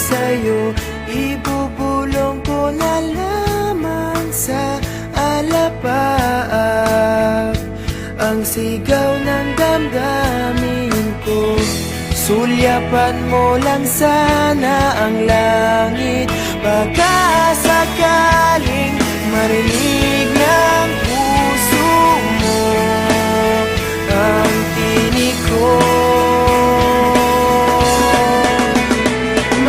sa'yo, ibubulong ko na lamang sa alapaap ang sigaw ng damdamin ko. Sulyapan mo lang sana ang langit, baka sakaling marinig ng puso mo ang tinig ko.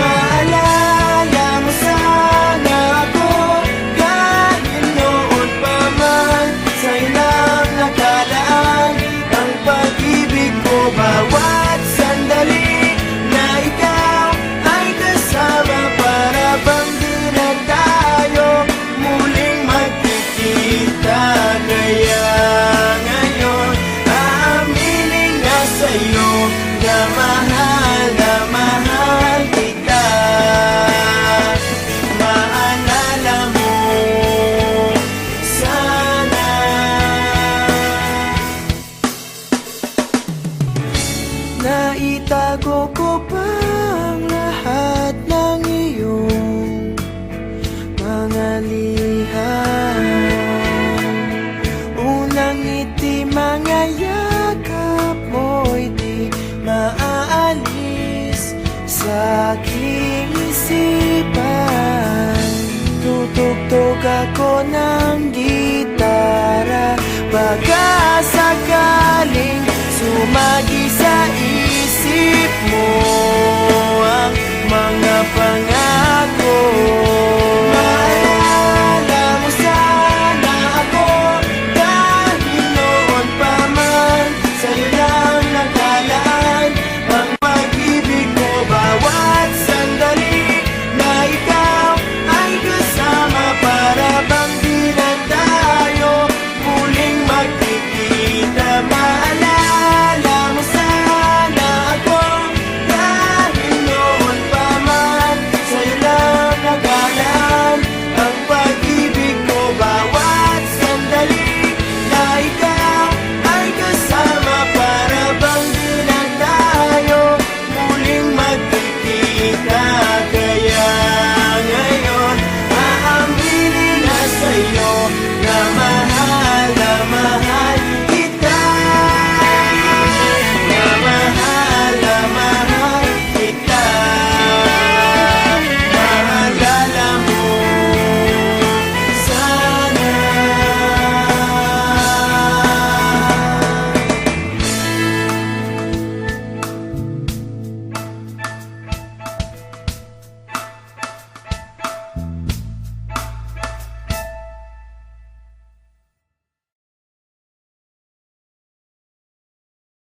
Maalala mo sana ako kahit noon pa man sa ilang nakalaan ang pag-ibig ko. Bawat sandali na ikaw ay kasama, para bang di na tayo muling magkikita. Kaya ngayon aaminin na sa'yo na mahal kita. Maalala mo sana. Naitago ko pa ang lahat ng iyong mga liham. Unang ngiti, mga yakap mo'y di maaalis sa aking isipan. Tutugtog ako ng